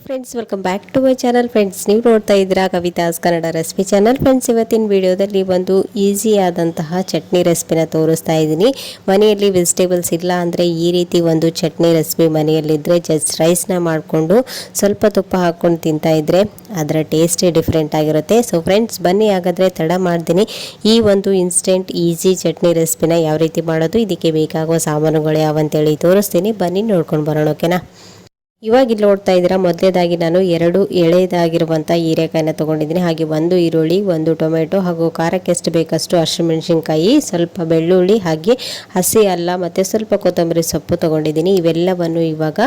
Friends, welcome back to my channel. Friends, ನೀವು ನೋಡ್ತಾ ಇದ್ದೀರಾ Kavita's Kannada recipe channel. Friends, ಇವತ್ತಿನ ವಿಡಿಯೋದಲ್ಲಿ ಒಂದು ಈಸಿ ಆದಂತಹ ಚಟ್ನಿ ರೆಸಿಪಿನ ತೋರಿಸ್ತಾ ಇದ್ದೀನಿ. ಮನೆಯಲ್ಲಿ ವೆಜಿಟೇಬಲ್ಸ್ ಇಲ್ಲ ಅಂದರೆ ಈ ರೀತಿ ಒಂದು ಚಟ್ನಿ ರೆಸಿಪಿ ಮನೆಯಲ್ಲಿದ್ದರೆ ಜಸ್ಟ್ ರೈಸ್ನ ಮಾಡಿಕೊಂಡು ಸ್ವಲ್ಪ ತುಪ್ಪ ಹಾಕ್ಕೊಂಡು ತಿಂತಾ ಇದ್ದರೆ ಅದರ ಟೇಸ್ಟೇ ಡಿಫ್ರೆಂಟ್ ಆಗಿರುತ್ತೆ. ಸೊ ಫ್ರೆಂಡ್ಸ್, ಬನ್ನಿ ಹಾಗಾದರೆ ತಡ ಮಾಡ್ತೀನಿ ಈ ಒಂದು ಇನ್ಸ್ಟೆಂಟ್ ಈಸಿ ಚಟ್ನಿ ರೆಸಿಪಿನ ಯಾವ ರೀತಿ ಮಾಡೋದು, ಇದಕ್ಕೆ ಬೇಕಾಗುವ ಸಾಮಾನುಗಳು ಯಾವಂತೇಳಿ ತೋರಿಸ್ತೀನಿ. ಬನ್ನಿ ನೋಡ್ಕೊಂಡು ಬರೋಣ, ಓಕೆನಾ. ಇವಾಗ ಇಲ್ಲಿ ನೋಡ್ತಾ ಇದ್ದೀರಾ, ಮೊದಲೇದಾಗಿ ನಾನು 2 ಎಳೆದಾಗಿರುವಂಥ ಹೀರೆಕಾಯಿನ ತೊಗೊಂಡಿದ್ದೀನಿ. ಹಾಗೆ 1 ಈರುಳ್ಳಿ, 1 ಟೊಮೆಟೊ ಹಾಗೂ ಖಾರಕ್ಕೆ ಎಷ್ಟು ಬೇಕಷ್ಟು ಹಸಿಮೆಣಸಿನ್ಕಾಯಿ, ಸ್ವಲ್ಪ ಬೆಳ್ಳುಳ್ಳಿ, ಹಾಗೆ ಹಸಿ ಅಲ್ಲ ಮತ್ತು ಸ್ವಲ್ಪ ಕೊತ್ತಂಬರಿ ಸೊಪ್ಪು ತೊಗೊಂಡಿದ್ದೀನಿ. ಇವೆಲ್ಲವನ್ನು ಇವಾಗ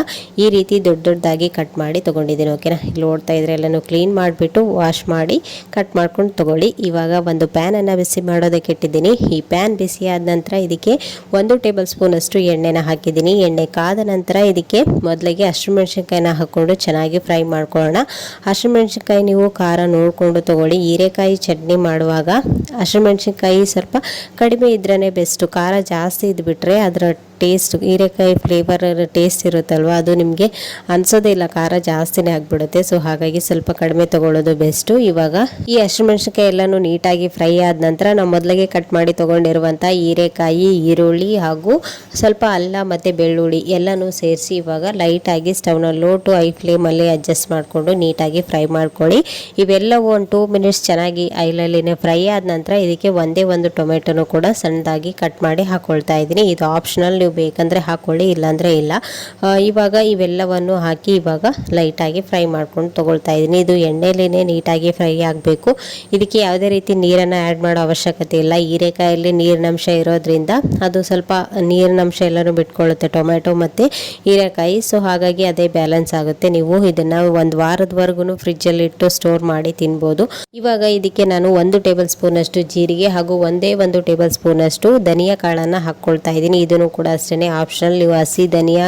ಈ ರೀತಿ ದೊಡ್ಡದಾಗಿ ಕಟ್ ಮಾಡಿ ತೊಗೊಂಡಿದ್ದೀನಿ, ಓಕೆನಾ. ಇಲ್ಲಿ ನೋಡ್ತಾ ಇದ್ರೆ ಎಲ್ಲನೂ ಕ್ಲೀನ್ ಮಾಡಿಬಿಟ್ಟು ವಾಶ್ ಮಾಡಿ ಕಟ್ ಮಾಡ್ಕೊಂಡು ತೊಗೊಳ್ಳಿ. ಇವಾಗ ಒಂದು ಪ್ಯಾನನ್ನು ಬಿಸಿ ಮಾಡೋದಕ್ಕೆ ಇಟ್ಟಿದ್ದೀನಿ. ಈ ಪ್ಯಾನ್ ಬಿಸಿ ಆದ ನಂತರ ಇದಕ್ಕೆ 1 ಟೇಬಲ್ ಸ್ಪೂನ್ ಅಷ್ಟು ಎಣ್ಣೆನ ಹಾಕಿದ್ದೀನಿ. ಎಣ್ಣೆ ಕಾದ ನಂತರ ಇದಕ್ಕೆ ಮೊದಲಿಗೆ ಹಸಿಮೆಣಸಿನ್ಕಾಯಿನ ಹಾಕ್ಕೊಂಡು ಚೆನ್ನಾಗಿ ಫ್ರೈ ಮಾಡ್ಕೊಳ್ಳೋಣ. ಹಸಿಮೆಣಸಿನ್ಕಾಯಿ ನೀವು ಖಾರ ನೋಡಿಕೊಂಡು ತೊಗೊಳ್ಳಿ. ಹೀರೆಕಾಯಿ ಚಟ್ನಿ ಮಾಡುವಾಗ ಹಸಿಮೆಣಸಿನ್ಕಾಯಿ ಸ್ವಲ್ಪ ಕಡಿಮೆ ಇದ್ರೇ ಬೆಸ್ಟು. ಖಾರ ಜಾಸ್ತಿ ಇದ್ಬಿಟ್ರೆ ಅದರ ಟೇಸ್ಟ್, ಹೀರೆಕಾಯಿ ಫ್ಲೇವರ್ ಟೇಸ್ಟ್ ಇರುತ್ತಲ್ವ, ಅದು ನಿಮಗೆ ಅನ್ಸೋದೇ ಇಲ್ಲ, ಖಾರ ಜಾಸ್ತಿನೇ ಆಗಿಬಿಡುತ್ತೆ. ಸೊ ಹಾಗಾಗಿ ಸ್ವಲ್ಪ ಕಡಿಮೆ ತೊಗೊಳ್ಳೋದು ಬೆಸ್ಟು. ಇವಾಗ ಈ ಹಸಿಮೆಣಸಿನ್ಕಾಯಿ ಎಲ್ಲನೂ ನೀಟಾಗಿ ಫ್ರೈ ಆದ ನಂತರ ನಾವು ಮೊದಲಿಗೆ ಕಟ್ ಮಾಡಿ ತೊಗೊಂಡಿರುವಂಥ ಹೀರೆಕಾಯಿ, ಈರುಳ್ಳಿ ಹಾಗೂ ಸ್ವಲ್ಪ ಅಲ್ಲ ಮತ್ತು ಬೆಳ್ಳುಳ್ಳಿ ಎಲ್ಲನೂ ಸೇರಿಸಿ ಇವಾಗ ಲೈಟಾಗಿ ಸ್ಟವ್ನ ಲೋ ಟು ಹೈ ಫ್ಲೇಮಲ್ಲಿ ಅಡ್ಜಸ್ಟ್ ಮಾಡಿಕೊಂಡು ನೀಟಾಗಿ ಫ್ರೈ ಮಾಡ್ಕೊಳ್ಳಿ. ಇವೆಲ್ಲವೂ ಒಂದು 2 ಮಿನಿಟ್ಸ್ ಚೆನ್ನಾಗಿ ಐಲಲ್ಲಿನೇ ಫ್ರೈ ಆದ ನಂತರ ಇದಕ್ಕೆ ಒಂದೇ ಒಂದು ಟೊಮೆಟೊನು ಕೂಡ ಸಣ್ಣದಾಗಿ ಕಟ್ ಮಾಡಿ ಹಾಕ್ಕೊಳ್ತಾ ಇದ್ದೀನಿ. ಇದು ಆಪ್ಷನಲ್, ನೀವು ಬೇಕಂದರೆ ಹಾಕ್ಕೊಳ್ಳಿ, ಇಲ್ಲಾಂದರೆ ಇಲ್ಲ. ಇವಾಗ ಇವೆಲ್ಲವನ್ನು ಹಾಕಿ ಇವಾಗ ಲೈಟಾಗಿ ಫ್ರೈ ಮಾಡ್ಕೊಂಡು ತೊಗೊಳ್ತಾ ಇದ್ದೀನಿ. ಇದು ಎಣ್ಣೆಲಿನೇ ನೀಟಾಗಿ ಫ್ರೈ ಆಗಬೇಕು. ಇದಕ್ಕೆ ಯಾವುದೇ ರೀತಿ ನೀರನ್ನು ಆ್ಯಡ್ ಮಾಡೋ ಅವಶ್ಯಕತೆ ಇಲ್ಲ. ಹೀರೆಕಾಯಲ್ಲಿ ನೀರಿನಂಶ ಇರೋದ್ರಿಂದ ಅದು ಸ್ವಲ್ಪ ನೀರಿನಂಶ ಎಲ್ಲನೂ ಬಿಟ್ಕೊಳ್ಳುತ್ತೆ ಟೊಮೆಟೊ ಮತ್ತು ಹೀರೆಕಾಯಿ. ಸೊ ಹಾಗಾಗಿ ಅದೇ ಬ್ಯಾಲೆನ್ಸ್ ಆಗುತ್ತೆ. ನೀವು ಇದನ್ನು 1 ವಾರದವರೆಗೂ ಫ್ರಿಜ್ಜಲ್ಲಿ ಇಟ್ಟು ಸ್ಟೋರ್ ಮಾಡಿ ತಿನ್ಬೋದು. ಇವಾಗ ಇದಕ್ಕೆ ನಾನು 1 ಟೇಬಲ್ ಸ್ಪೂನ್ ಅಷ್ಟು ಜೀರಿಗೆ ಹಾಗೂ 1 ಟೇಬಲ್ ಸ್ಪೂನ್ ಅಷ್ಟು ಧನಿಯಾ ಕಾಳನ್ನು ಹಾಕ್ಕೊಳ್ತಾ ಇದ್ದೀನಿ. ಇದನ್ನು ಕೂಡ ಅಷ್ಟೇ ಆಪ್ಷನಲ್. ನೀವು ಹಸಿ ಧನಿಯಾ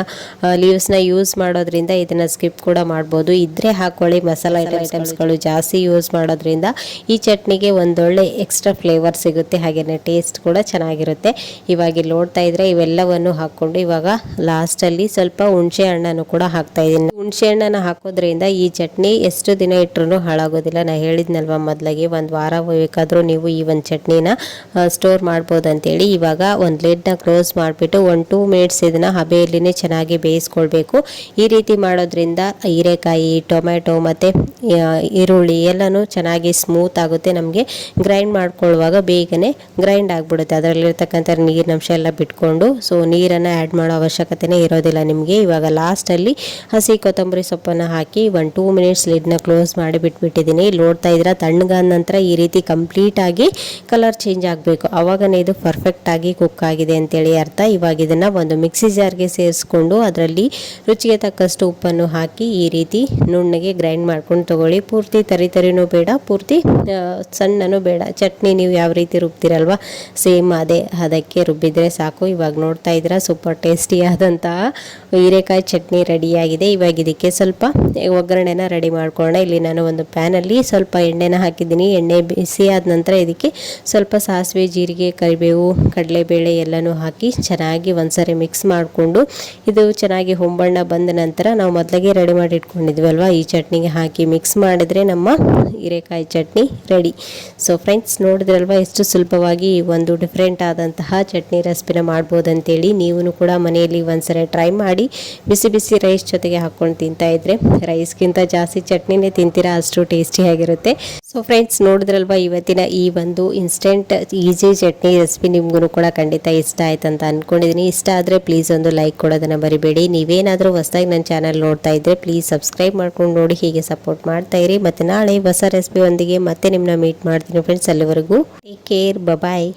ಲೀವ್ಸ್ನ ಯೂಸ್ ಮಾಡೋದ್ರಿಂದ ಇದನ್ನು ಸ್ಕಿಪ್ ಕೂಡ ಮಾಡ್ಬೋದು. ಇದ್ರೆ ಹಾಕ್ಕೊಳ್ಳಿ. ಮಸಾಲೆ ಐಟಮ್ಸ್ಗಳು ಜಾಸ್ತಿ ಯೂಸ್ ಮಾಡೋದ್ರಿಂದ ಈ ಚಟ್ನಿಗೆ ಒಂದೊಳ್ಳೆ ಎಕ್ಸ್ಟ್ರಾ ಫ್ಲೇವರ್ ಸಿಗುತ್ತೆ, ಹಾಗೆಯೇ ಟೇಸ್ಟ್ ಕೂಡ ಚೆನ್ನಾಗಿರುತ್ತೆ. ಇವಾಗ ಇಲ್ಲಿ ನೋಡ್ತಾ ಇದ್ರೆ ಇವೆಲ್ಲವನ್ನು ಹಾಕ್ಕೊಂಡು ಇವಾಗ ಲಾಸ್ಟಲ್ಲಿ ಸ್ವಲ್ಪ ಹುಣಸೆ ಹಣ್ಣನ್ನು ಕೂಡ ಹಾಕ್ತಾ ಇದ್ದೀನಿ. ಹುಣಸೆ ಹಣ್ಣನ್ನು ಹಾಕೋದ್ರಿಂದ ಈ ಚಟ್ನಿ ಎಷ್ಟು ದಿನ ಇಟ್ಟರು ಹಾಳಾಗೋದಿಲ್ಲ. ನಾನು ಹೇಳಿದ್ನಲ್ವ ಮೊದಲಿಗೆ 1 ವಾರ ಬೇಕಾದರೂ ನೀವು ಈ ಒಂದು ಚಟ್ನಿನ ಸ್ಟೋರ್ ಮಾಡ್ಬೋದು ಅಂತೇಳಿ. ಇವಾಗ ಒಂದು ಲಿಡ್ನ ಕ್ಲೋಸ್ ಮಾಡಿಬಿಟ್ಟು 1-2 ಮಿನಿಟ್ಸ್ ಇದನ್ನು ಹಬೆಯಲ್ಲಿನೇ ಚೆನ್ನಾಗಿ ಬೇಯಿಸ್ಕೊಳ್ಬೇಕು. ಈ ರೀತಿ ಮಾಡೋದ್ರಿಂದ ಹೀರೆಕಾಯಿ, ಟೊಮೆಟೊ ಮತ್ತು ಈರುಳ್ಳಿ ಎಲ್ಲನೂ ಚೆನ್ನಾಗಿ ಸ್ಮೂತ್ ಆಗುತ್ತೆ. ನಮಗೆ ಗ್ರೈಂಡ್ ಮಾಡ್ಕೊಳ್ಳುವಾಗ ಬೇಗನೆ ಗ್ರೈಂಡ್ ಆಗಿಬಿಡುತ್ತೆ. ಅದರಲ್ಲಿರ್ತಕ್ಕಂಥ ನೀರಿನಂಶ ಎಲ್ಲ ಬಿಟ್ಕೊಂಡು, ಸೊ ನೀರನ್ನು ಆ್ಯಡ್ ಮಾಡೋ ಅವಶ್ಯಕತೆನೇ ಇರೋದಿಲ್ಲ ನಿಮಗೆ. ಇವಾಗ ಲಾಸ್ಟಲ್ಲಿ ಹಸಿ ಕೊತ್ತಂಬರಿ ಸೊಪ್ಪನ್ನು ಹಾಕಿ 1-2 ಮಿನಿಟ್ಸ್ ಲಿಡ್ನ ಕ್ಲೋಸ್ ಮಾಡಿ ಬಿಟ್ಬಿಟ್ಟಿದ್ದೀನಿ. ನೋಡ್ತಾ ಇದ್ರೆ ತಣ್ಣಗಾದ ನಂತರ ಈ ರೀತಿ ಕಂಪ್ಲೀಟಾಗಿ ಕಲರ್ ಚೇಂಜ್ ಆಗಬೇಕು. ಆವಾಗನೇ ಇದು ಪರ್ಫೆಕ್ಟಾಗಿ ಕುಕ್ ಆಗಿದೆ ಅಂತೇಳಿ ಅರ್ಥ. ಇವಾಗ ಇದನ್ನು ಒಂದು ಮಿಕ್ಸಿ ಜಾರ್ಗೆ ಸೇರಿಸ್ಕೊಂಡು ಅದರಲ್ಲಿ ರುಚಿಗೆ ತಕ್ಕಷ್ಟು ಉಪ್ಪನ್ನು ಹಾಕಿ ಈ ರೀತಿ ನುಣ್ಣಗೆ ಗ್ರೈಂಡ್ ಮಾಡ್ಕೊಂಡು ತೊಗೊಳ್ಳಿ. ಪೂರ್ತಿ ತರಿನೂ ಬೇಡ, ಪೂರ್ತಿ ಸಣ್ಣನೂ ಬೇಡ. ಚಟ್ನಿ ನೀವು ಯಾವ ರೀತಿ ರುಬ್ತೀರಲ್ವ ಸೇಮ್ ಅದಕ್ಕೆ ರುಬ್ಬಿದ್ರೆ ಸಾಕು. ಇವಾಗ ನೋಡ್ತಾ ಇದ್ದೀರಾ ಸೂಪರ್ ಟೇಸ್ಟಿಯಾದಂತಹ ಹೀರೆಕಾಯಿ ಚಟ್ನಿ ರೆಡಿಯಾಗಿದೆ. ಇವಾಗ ಇದಕ್ಕೆ ಸ್ವಲ್ಪ ಒಗ್ಗರಣೆನ ರೆಡಿ ಮಾಡ್ಕೊಳ್ಳೋಣ. ಇಲ್ಲಿ ನಾನು ಒಂದು ಪ್ಯಾನಲ್ಲಿ ಸ್ವಲ್ಪ ಎಣ್ಣೆನ ಹಾಕಿದ್ದೀನಿ. ಎಣ್ಣೆ ಬಿಸಿ ಆದ ನಂತರ ಇದಕ್ಕೆ ಸ್ವಲ್ಪ ಸಾಸಿವೆ, ಜೀರಿಗೆ, ಕರಿಬೇವು, ಕಡಲೆಬೇಳೆ ಎಲ್ಲನೂ ಹಾಕಿ ಚೆನ್ನಾಗಿ ಒಂದ್ಸರಿ ಮಿಕ್ಸ್ ಮಾಡಿಕೊಂಡು ಇದು ಚೆನ್ನಾಗಿ ಹೊಂಬಣ್ಣ ಬಂದ ನಂತರ ನಾವು ಮೊದಲಿಗೆ ರೆಡಿ ಮಾಡಿ ಇಟ್ಕೊಂಡಿದ್ವಲ್ವ ಈ ಚಟ್ನಿಗೆ ಹಾಕಿ ಮಿಕ್ಸ್ ಮಾಡಿದ್ರೆ ನಮ್ಮ ಹೀರೆಕಾಯಿ ಚಟ್ನಿ ರೆಡಿ. ಸೊ ಫ್ರೆಂಡ್ಸ್, ನೋಡಿದ್ರಲ್ವ ಎಷ್ಟು ಸುಲಭವಾಗಿ ಒಂದು ಡಿಫ್ರೆಂಟ್ ಆದಂತಹ ಚಟ್ನಿ ರೆಸಿಪಿನ ಮಾಡ್ಬೋದಂತೇಳಿ. ನೀವು ಕೂಡ ಮನೆಯಲ್ಲಿ ಒಂದ್ಸರಿ ಟ್ರೈ ಮಾಡಿ ಬಿಸಿ ಬಿಸಿ ರೈಸ್ ಜೊತೆಗೆ ಹಾಕ್ಕೊಂಡು ತಿಂತಾ ಇದ್ರೆ ರೈಸ್ಗಿಂತ ಜಾಸ್ತಿ ಚಟ್ನಿನೇ ತಿಂತೀರಾ, ಅಷ್ಟು ಟೇಸ್ಟಿಯಾಗಿರುತ್ತೆ. ಸೊ ಫ್ರೆಂಡ್ಸ್, ನೋಡಿದ್ರಲ್ವ ಇವತ್ತಿನ ಈ ಒಂದು ಇನ್ಸ್ಟೆಂಟ್ ಈಸಿ ಚಟ್ನಿ ರೆಸಿಪಿ ನಿಮ್ಗೂ ಕೂಡ ಖಂಡಿತ ಇಷ್ಟ ಆಯ್ತು ಅಂತ ಅಂದ್ಕೊಂಡಿದ್ದೀನಿ. ಇಷ್ಟ ಆದರೆ ಪ್ಲೀಸ್ ಒಂದು ಲೈಕ್ ಕೊಡೋದನ್ನು ಮರಿಬೇಡಿ. ನೀವೇನಾದರೂ ಹೊಸದಾಗಿ ನನ್ನ ಚಾನಲ್ ನೋಡ್ತಾ ಇದ್ದರೆ ಪ್ಲೀಸ್ ಸಬ್ಸ್ಕ್ರೈಬ್ ಮಾಡ್ಕೊಂಡು ನೋಡಿ, ಹೀಗೆ ಸಪೋರ್ಟ್ ಮಾಡ್ತಾ ಇರಿ. ಮತ್ತು ನಾಳೆ ಹೊಸ ರೆಸಿಪಿ ಒಂದಿಗೆ ಮತ್ತೆ ನಿಮ್ಮನ್ನ ಮೀಟ್ ಮಾಡ್ತೀನಿ ಫ್ರೆಂಡ್ಸ್. ಅಲ್ಲಿವರೆಗೂ ಟೇಕ್ ಕೇರ್, ಬಾಯ್.